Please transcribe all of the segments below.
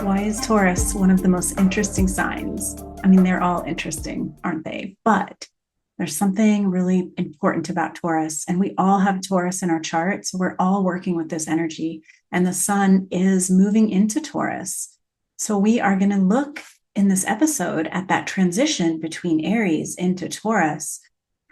Why is Taurus one of the most interesting signs? I mean, they're all interesting, aren't they? But there's something really important about Taurus, and we all have Taurus in our chart. So we're all working with this energy, and the sun is moving into Taurus. So we are going to look in this episode at that transition between Aries into Taurus.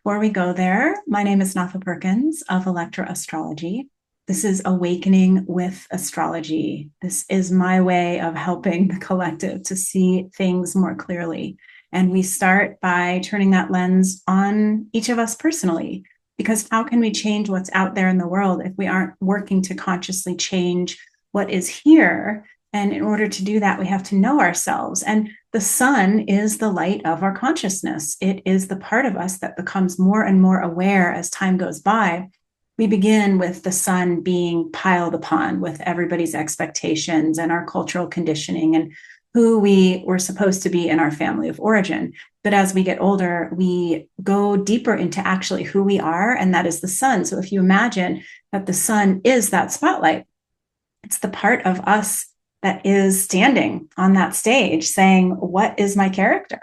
Before we go there, my name is Nafa Perkins of Electra Astrology. This is Awakening with Astrology. This is my way of helping the collective to see things more clearly. And we start by turning that lens on each of us personally, because how can we change what's out there in the world if we aren't working to consciously change what is here? And in order to do that, we have to know ourselves. And the sun is the light of our consciousness. It is the part of us that becomes more and more aware as time goes by. We begin with the sun being piled upon with everybody's expectations and our cultural conditioning and who we were supposed to be in our family of origin. But as we get older, we go deeper into actually who we are, and that is the sun. So if you imagine that the sun is that spotlight, it's the part of us that is standing on that stage saying, what is my character?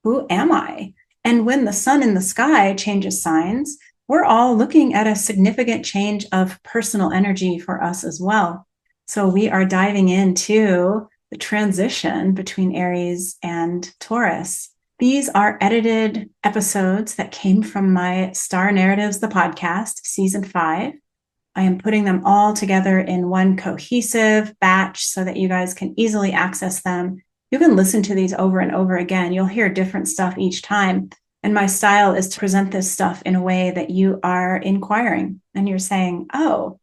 Who am I? And when the sun in the sky changes signs, we're all looking at a significant change of personal energy for us as well. So we are diving into the transition between Aries and Taurus. These are edited episodes that came from my Star Narratives, the podcast, season 5. I am putting them all together in one cohesive batch so that you guys can easily access them. You can listen to these over and over again. You'll hear different stuff each time. And my style is to present this stuff in a way that you are inquiring and you're saying, oh,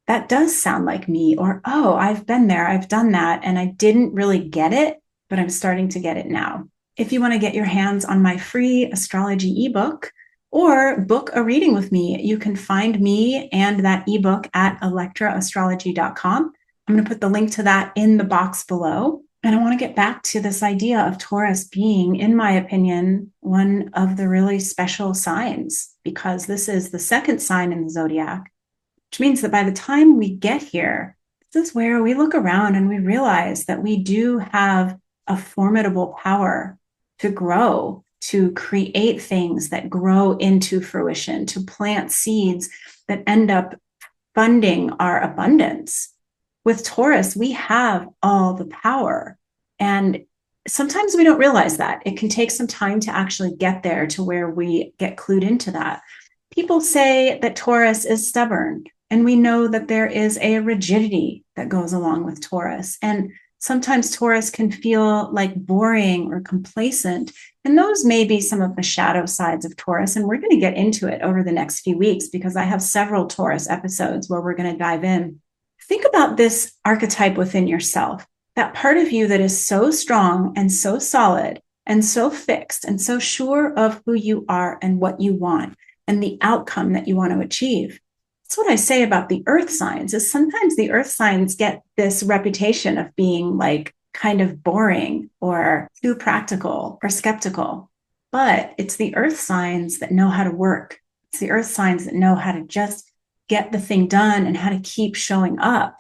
that does sound like me, or, oh, I've been there, I've done that, and I didn't really get it, but I'm starting to get it now. If you want to get your hands on my free astrology ebook or book a reading with me, you can find me and that ebook at electraastrology.com. I'm going to put the link to that in the box below. And I want to get back to this idea of Taurus being, in my opinion, one of the really special signs, because this is the second sign in the zodiac, which means that by the time we get here, this is where we look around and we realize that we do have a formidable power to grow, to create things that grow into fruition, to plant seeds that end up funding our abundance. With Taurus, we have all the power. And sometimes we don't realize that. It can take some time to actually get there to where we get clued into that. People say that Taurus is stubborn, and we know that there is a rigidity that goes along with Taurus. And sometimes Taurus can feel like boring or complacent. And those may be some of the shadow sides of Taurus. And we're going to get into it over the next few weeks because I have several Taurus episodes where we're going to dive in. Think about this archetype within yourself, that part of you that is so strong and so solid and so fixed and so sure of who you are and what you want and the outcome that you want to achieve. That's what I say about the earth signs, is sometimes the earth signs get this reputation of being like kind of boring or too practical or skeptical. But it's the earth signs that know how to work. It's the earth signs that know how to just get the thing done and how to keep showing up.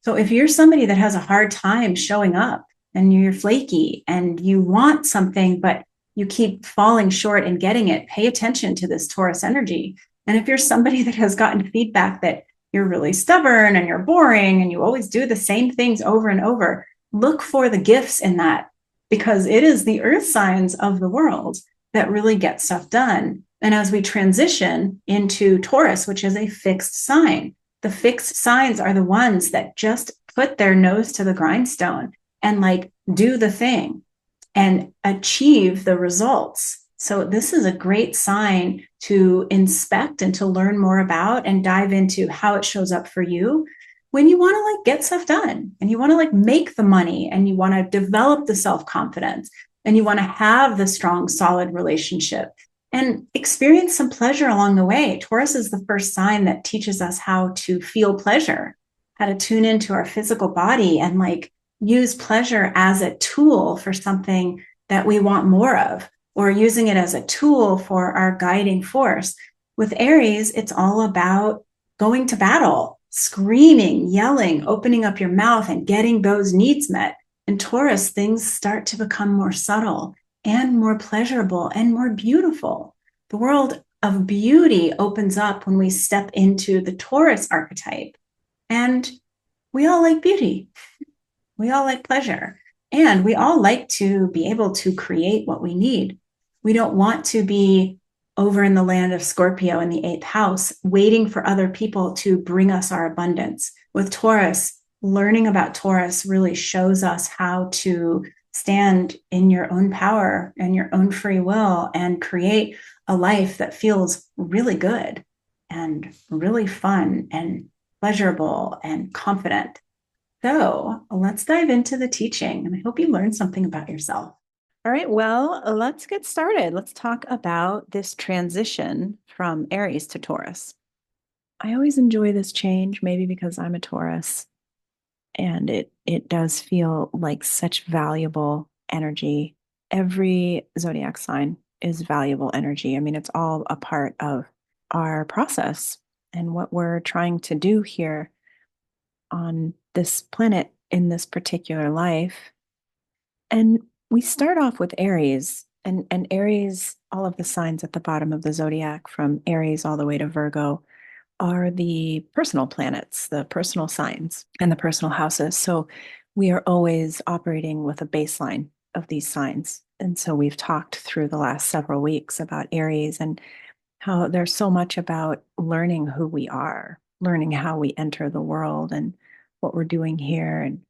So if you're somebody that has a hard time showing up and you're flaky and you want something, but you keep falling short in getting it, pay attention to this Taurus energy. And if you're somebody that has gotten feedback that you're really stubborn and you're boring and you always do the same things over and over, look for the gifts in that, because it is the earth signs of the world that really get stuff done. And as we transition into Taurus, which is a fixed sign, the fixed signs are the ones that just put their nose to the grindstone and like do the thing and achieve the results. So this is a great sign to inspect and to learn more about and dive into how it shows up for you when you want to like get stuff done and you want to like make the money and you want to develop the self-confidence and you want to have the strong, solid relationship and experience some pleasure along the way. Taurus is the first sign that teaches us how to feel pleasure, how to tune into our physical body and like use pleasure as a tool for something that we want more of, or using it as a tool for our guiding force. With Aries, it's all about going to battle, screaming, yelling, opening up your mouth, and getting those needs met. In Taurus, things start to become more subtle and more pleasurable and more beautiful. The world of beauty opens up when we step into the Taurus archetype. And we all like beauty. We all like pleasure. And we all like to be able to create what we need. We don't want to be over in the land of Scorpio in the eighth house, waiting for other people to bring us our abundance. With Taurus, learning about Taurus really shows us how to stand in your own power and your own free will and create a life that feels really good and really fun and pleasurable and confident. So let's dive into the teaching, and I hope you learned something about yourself. All right, well, let's get started. Let's talk about this transition from Aries to Taurus. I always enjoy this change, maybe because I'm a Taurus, and it does feel like such valuable energy. Every zodiac sign is valuable energy. I mean, it's all a part of our process and what we're trying to do here on this planet in this particular life. And we start off with Aries, and Aries, all of the signs at the bottom of the zodiac, from Aries all the way to Virgo, are the personal planets, the personal signs, and the personal houses. So we are always operating with a baseline of these signs. And so we've talked through the last several weeks about Aries and how there's so much about learning who we are, learning how we enter the world and what we're doing here and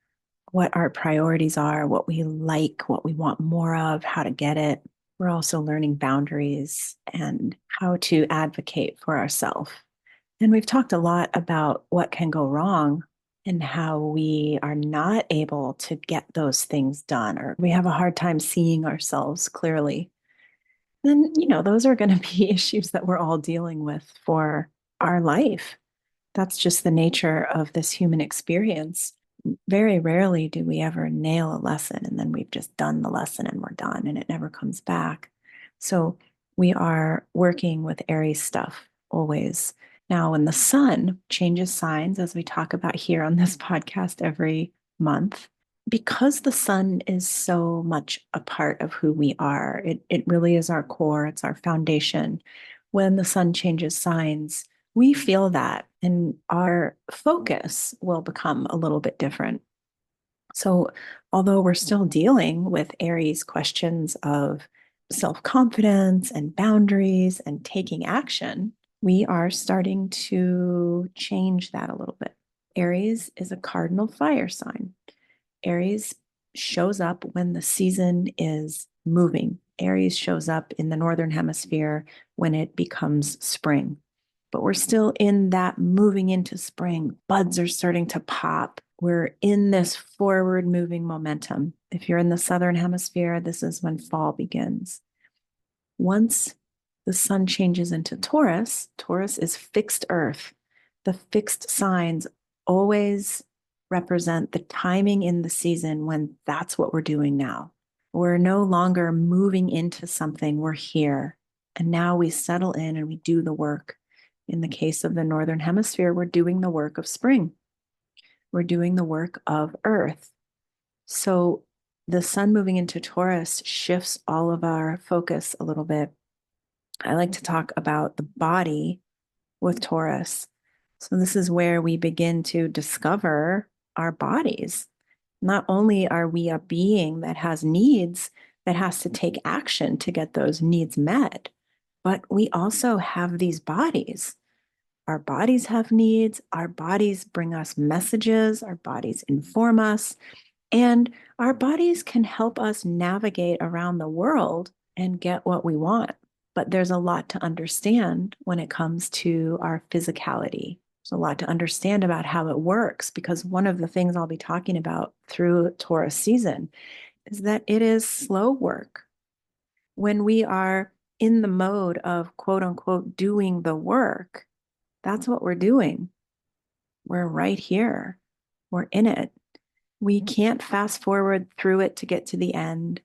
what our priorities are, what we like, what we want more of, how to get it. We're also learning boundaries and how to advocate for ourselves. And we've talked a lot about what can go wrong and how we are not able to get those things done, or we have a hard time seeing ourselves clearly. Then, those are going to be issues that we're all dealing with for our life. That's just the nature of this human experience. Very rarely do we ever nail a lesson and then we've just done the lesson and we're done and it never comes back. So we are working with Aries stuff always. Now, when the sun changes signs, as we talk about here on this podcast every month, because the sun is so much a part of who we are, it really is our core, it's our foundation. When the sun changes signs, we feel that and our focus will become a little bit different. So, although we're still dealing with Aries questions of self confidence and boundaries and taking action, we are starting to change that a little bit. Aries is a cardinal fire sign. Aries shows up when the season is moving. Aries shows up in the northern hemisphere when it becomes spring. But we're still in that moving into spring. Buds are starting to pop. We're in this forward moving momentum. If you're in the southern hemisphere, this is when fall begins. Once the sun changes into Taurus, Taurus is fixed earth. The fixed signs always represent the timing in the season when that's what we're doing now. We're no longer moving into something, we're here. And now we settle in and we do the work. In the case of the Northern Hemisphere, we're doing the work of spring. We're doing the work of Earth. So the sun moving into Taurus shifts all of our focus a little bit. I like to talk about the body with Taurus. So this is where we begin to discover our bodies. Not only are we a being that has needs, that has to take action to get those needs met, but we also have these bodies. Our bodies have needs. Our bodies bring us messages. Our bodies inform us. And our bodies can help us navigate around the world and get what we want. But there's a lot to understand when it comes to our physicality. There's a lot to understand about how it works, because one of the things I'll be talking about through Taurus season is that it is slow work. When we are in the mode of quote unquote doing the work, that's what we're doing. We're right here. We're in it. We can't fast forward through it to get to the end.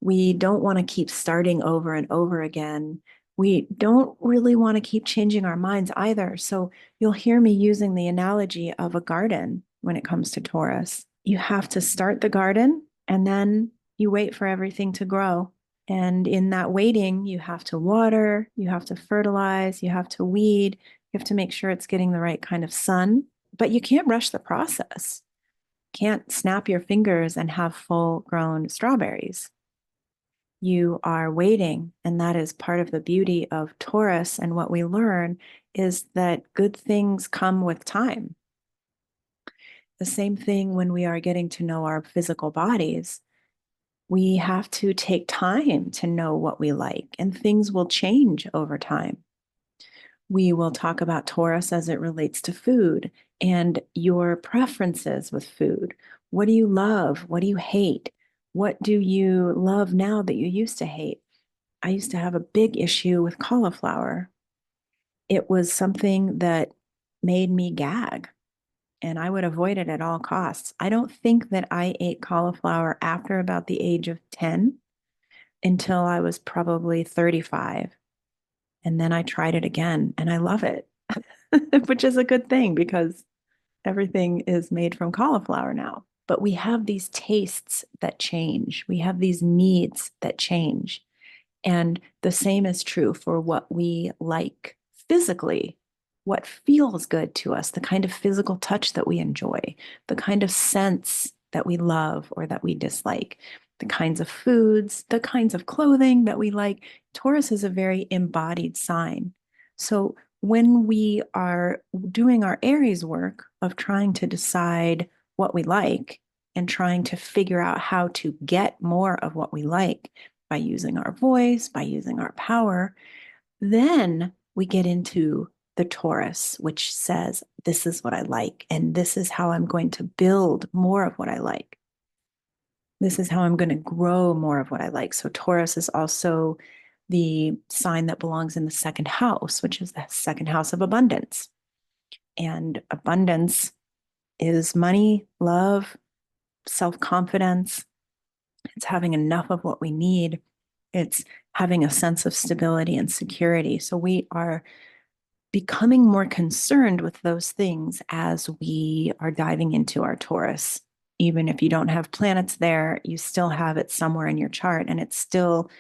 We don't want to keep starting over and over again. We don't really want to keep changing our minds either. So you'll hear me using the analogy of a garden when it comes to Taurus. You have to start the garden and then you wait for everything to grow. And in that waiting, you have to water, you have to fertilize, you have to weed, you have to make sure it's getting the right kind of sun. But you can't rush the process. Can't snap your fingers and have full grown strawberries. You are waiting. And that is part of the beauty of Taurus. And what we learn is that good things come with time. The same thing when we are getting to know our physical bodies. We have to take time to know what we like, and things will change over time. We will talk about Taurus as it relates to food and your preferences with food. What do you love? What do you hate? What do you love now that you used to hate? I used to have a big issue with cauliflower. It was something that made me gag, and I would avoid it at all costs. I don't think that I ate cauliflower after about the age of 10 until I was probably 35. And then I tried it again and I love it, which is a good thing because everything is made from cauliflower now. But we have these tastes that change, we have these needs that change. And the same is true for what we like physically, what feels good to us, the kind of physical touch that we enjoy, the kind of sense that we love or that we dislike, the kinds of foods, the kinds of clothing that we like. Taurus is a very embodied sign. So when we are doing our Aries work of trying to decide what we like and trying to figure out how to get more of what we like, by using our voice, by using our power, then we get into the Taurus, which says, this is what I like, and this is how I'm going to build more of what I like. This is how I'm going to grow more of what I like. So Taurus is also the sign that belongs in the second house, which is the second house of abundance. And abundance is money, love, self-confidence. It's having enough of what we need. It's having a sense of stability and security. So we are becoming more concerned with those things as we are diving into our Taurus. Even if you don't have planets there, you still have it somewhere in your chart, and it's still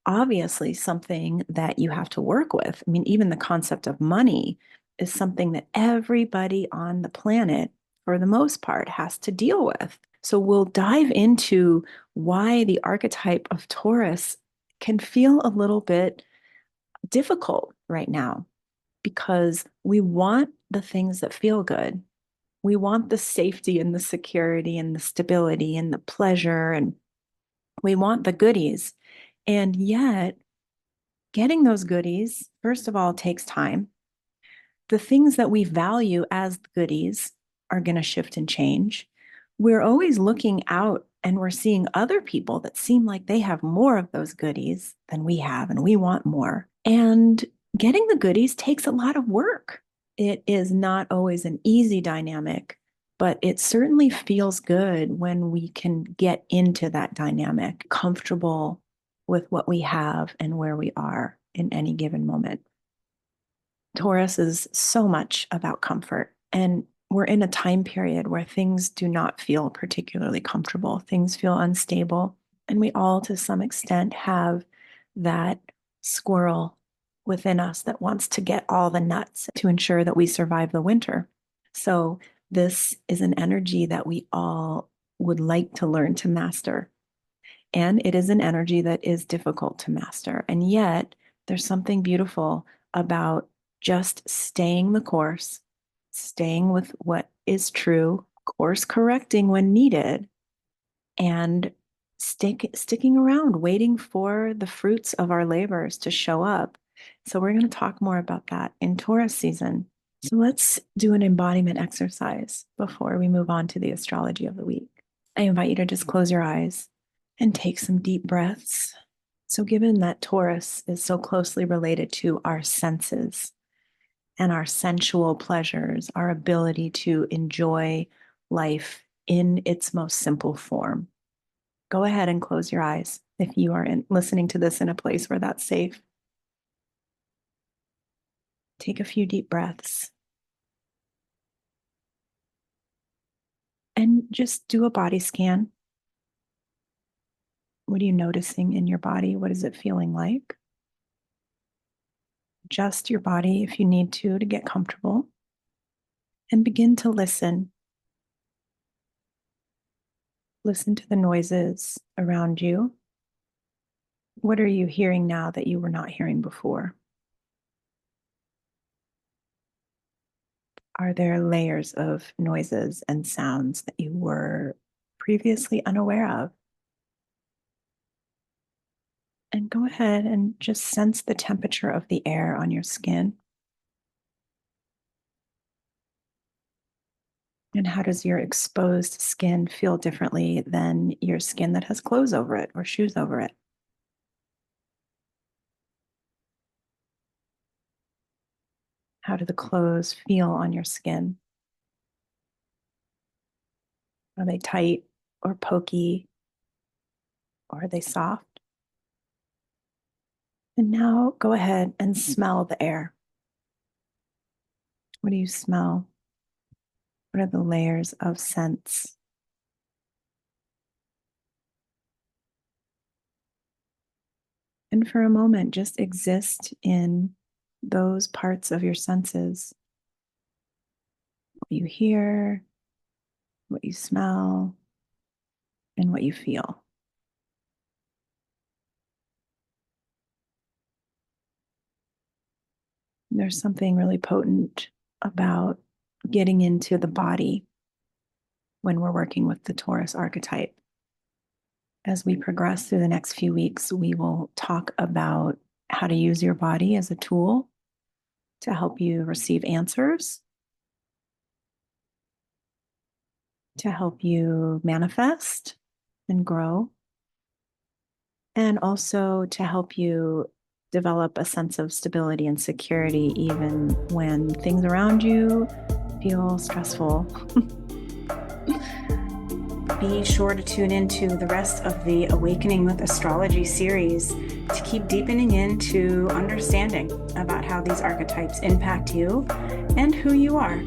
obviously something that you have to work with. I mean, even the concept of money is something that everybody on the planet, for the most part, has to deal with. So we'll dive into why the archetype of Taurus can feel a little bit difficult right now because we want the things that feel good. We want the safety and the security and the stability and the pleasure, and we want the goodies. And yet, getting those goodies, first of all, takes time. The things that we value as goodies are going to shift and change. We're always looking out and we're seeing other people that seem like they have more of those goodies than we have, and we want more. And getting the goodies takes a lot of work. It is not always an easy dynamic, but it certainly feels good when we can get into that dynamic, comfortable with what we have and where we are in any given moment. Taurus is so much about comfort. And we're in a time period where things do not feel particularly comfortable. Things feel unstable. And we all, to some extent, have that squirrel within us that wants to get all the nuts to ensure that we survive the winter. So, this is an energy that we all would like to learn to master. And it is an energy that is difficult to master. And yet, there's something beautiful about just staying the course, staying with what is true, course correcting when needed, and sticking around, waiting for the fruits of our labors to show up. So, we're going to talk more about that in Taurus season. So, let's do an embodiment exercise before we move on to the astrology of the week. I invite you to just close your eyes and take some deep breaths. So, given that Taurus is so closely related to our senses and our sensual pleasures, our ability to enjoy life in its most simple form, go ahead and close your eyes if you are listening to this in a place where that's safe. Take a few deep breaths and just do a body scan. What are you noticing in your body? What is it feeling like? Adjust your body if you need to get comfortable, and begin to listen. Listen to the noises around you. What are you hearing now that you were not hearing before? Are there layers of noises and sounds that you were previously unaware of? And go ahead and just sense the temperature of the air on your skin. And how does your exposed skin feel differently than your skin that has clothes over it or shoes over it? How do the clothes feel on your skin? Are they tight or pokey? Or are they soft? And now go ahead and smell the air. What do you smell? What are the layers of scents? And for a moment, just exist in those parts of your senses. What you hear, what you smell, and what you feel. There's something really potent about getting into the body when we're working with the Taurus archetype. As we progress through the next few weeks, we will talk about how to use your body as a tool to help you receive answers, to help you manifest and grow, and also to help you develop a sense of stability and security even when things around you feel stressful. Be sure to tune into the rest of the Awakening with Astrology series to keep deepening into understanding about how these archetypes impact you and who you are.